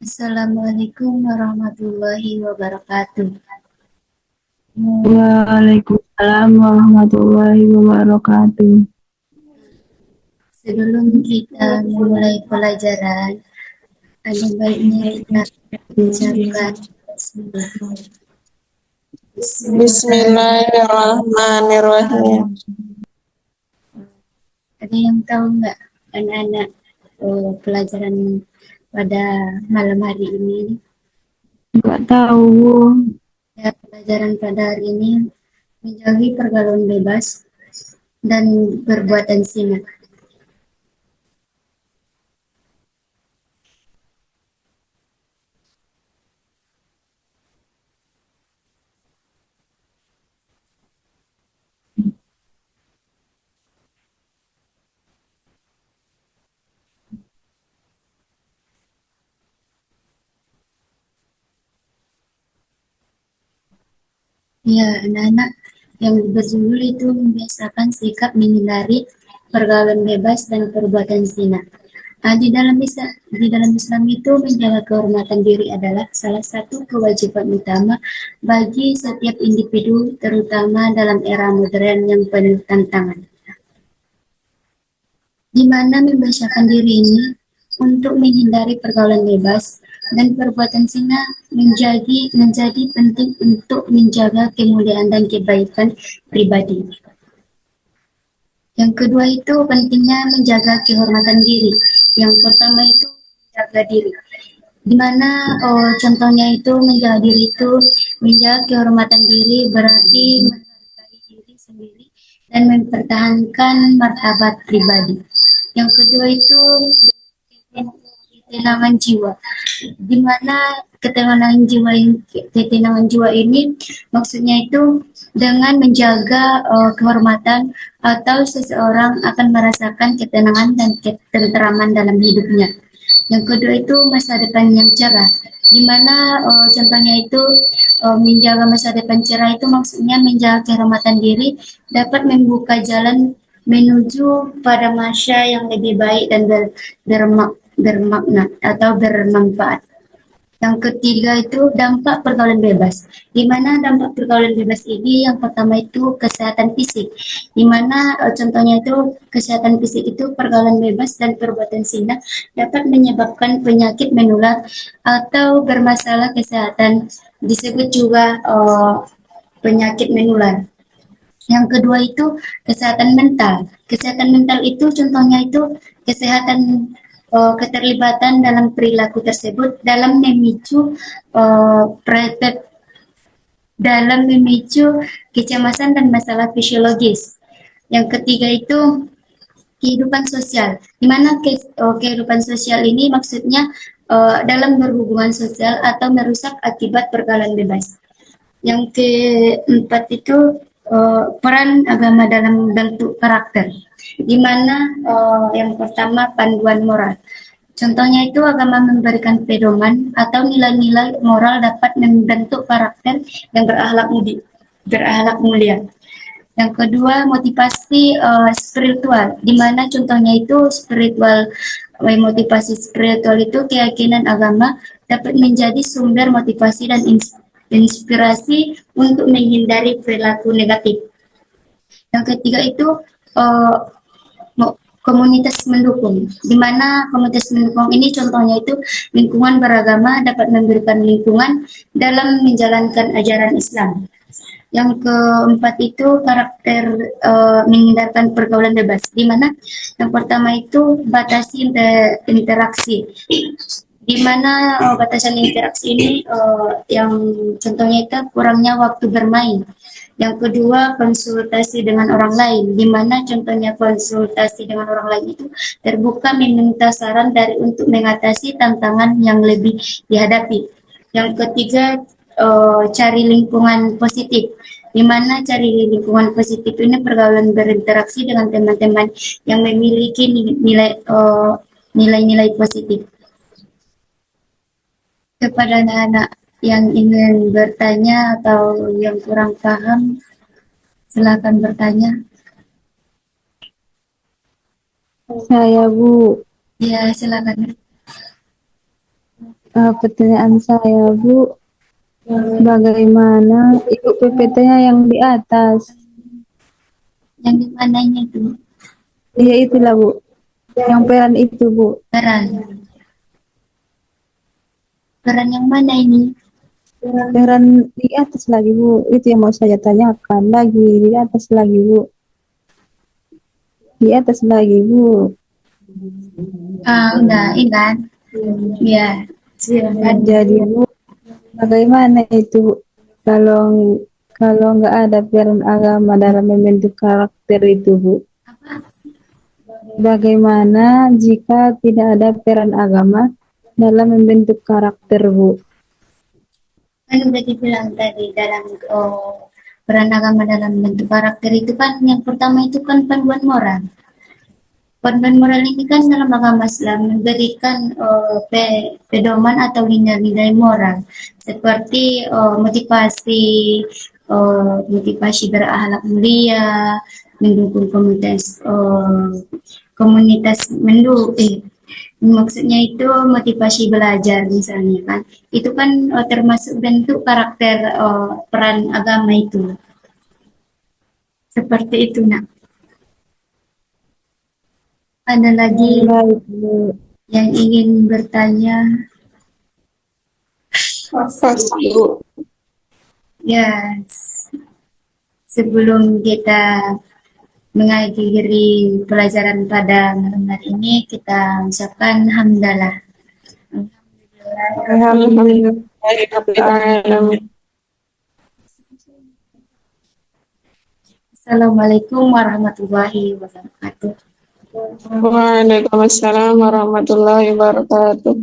Assalamualaikum warahmatullahi wabarakatuh. Waalaikumsalam warahmatullahi wabarakatuh. Sebelum kita memulai pelajaran, ada baiknya kita ucapkan bismillah. Bismillah. Bismillahirrahmanirrahim. Ada yang tahu nggak anak-anak pelajaran pada malam hari ini? Nggak tahu. Ya, pelajaran pada hari ini menjauhi pergaulan bebas dan perbuatan zina. Ya, anak-anak yang berjudul itu membiasakan sikap menghindari pergaulan bebas dan perbuatan zina. Di dalam Islam itu menjaga kehormatan diri adalah salah satu kewajiban utama bagi setiap individu, terutama dalam era modern yang penuh tantangan. Di mana membiasakan diri ini untuk menghindari pergaulan bebas dan perbuatan zina menjadi penting untuk menjaga kemuliaan dan kebaikan pribadi. Yang kedua itu pentingnya menjaga kehormatan diri. Yang pertama itu menjaga diri. Di mana contohnya itu menjaga diri itu menjaga kehormatan diri berarti menghargai diri sendiri dan mempertahankan martabat pribadi. Yang kedua itu ketenangan jiwa, di mana ketenangan jiwa ini maksudnya itu dengan menjaga kehormatan atau seseorang akan merasakan ketenangan dan ketenteraman dalam hidupnya. Yang kedua itu masa depan yang cerah, di mana contohnya itu menjaga masa depan cerah itu maksudnya menjaga kehormatan diri dapat membuka jalan menuju pada masa yang lebih baik dan bermakna atau bermanfaat. Yang ketiga itu dampak pergaulan bebas. Di mana dampak pergaulan bebas ini yang pertama itu kesehatan fisik. Di mana contohnya itu kesehatan fisik itu pergaulan bebas dan perbuatan zina dapat menyebabkan penyakit menular atau bermasalah kesehatan, disebut juga penyakit menular. Yang kedua itu kesehatan mental. Kesehatan mental itu contohnya itu kesehatan keterlibatan dalam perilaku tersebut dalam memicu kecemasan dan masalah fisiologis. Yang ketiga itu kehidupan sosial, di mana kehidupan sosial ini maksudnya dalam berhubungan sosial atau merusak akibat pergaulan bebas. Yang keempat itu peran agama dalam bentuk karakter, di mana yang pertama panduan moral. Contohnya itu agama memberikan pedoman atau nilai-nilai moral dapat membentuk karakter yang berakhlak mulia. Yang kedua motivasi spiritual, di mana contohnya itu motivasi spiritual itu keyakinan agama dapat menjadi sumber motivasi dan inspirasi untuk menghindari perilaku negatif. Yang ketiga itu uh, komunitas mendukung, di mana komunitas mendukung ini contohnya itu lingkungan beragama dapat memberikan lingkungan dalam menjalankan ajaran Islam. Yang keempat itu karakter menghindarkan pergaulan bebas, di mana yang pertama itu batasi interaksi, di mana batasan interaksi ini yang contohnya itu kurangnya waktu bermain. Yang kedua konsultasi dengan orang lain, di mana contohnya konsultasi dengan orang lain itu terbuka meminta saran dari untuk mengatasi tantangan yang lebih dihadapi. Yang ketiga cari lingkungan positif, di mana cari lingkungan positif ini pergaulan berinteraksi dengan teman-teman yang memiliki nilai-nilai positif. Kepada anak-anak yang ingin bertanya atau yang kurang paham, silakan bertanya. Saya Bu. Ya, silakan. Pertanyaan saya, Bu, bagaimana ibu PPT-nya yang di atas? Yang di mananya itu? Iya itulah, Bu. Yang peran itu, Bu. Peran. Peran yang mana ini? Peran di atas lagi, Bu. Itu yang mau saya tanyakan lagi. Di atas lagi, Bu. Di atas lagi, Bu. Enggak, ingat. Ya, silakan. Jadi, Bu, bagaimana itu kalau kalau nggak ada peran agama dalam membentuk karakter itu, Bu? Bagaimana jika tidak ada peran agama dalam membentuk karakter, Bu? Kan udah dibilang tadi dalam peran agama dalam bentuk karakter itu kan yang pertama itu kan panduan moral. Panduan moral ini kan dalam agama Islam memberikan pedoman atau nilai-nilai moral seperti motivasi berakhlak mulia, mendukung komunitas maksudnya itu motivasi belajar misalnya kan itu kan termasuk bentuk karakter peran agama itu seperti itu nak. Ada lagi Baik, Bu. yang ingin bertanya? Pasti, Bu. Ya, sebelum kita mengakhiri pelajaran pada malam hari ini, kita ucapkan hamdalah. Alhamdulillah. Assalamualaikum warahmatullahi wabarakatuh. Waalaikumsalam warahmatullahi wabarakatuh.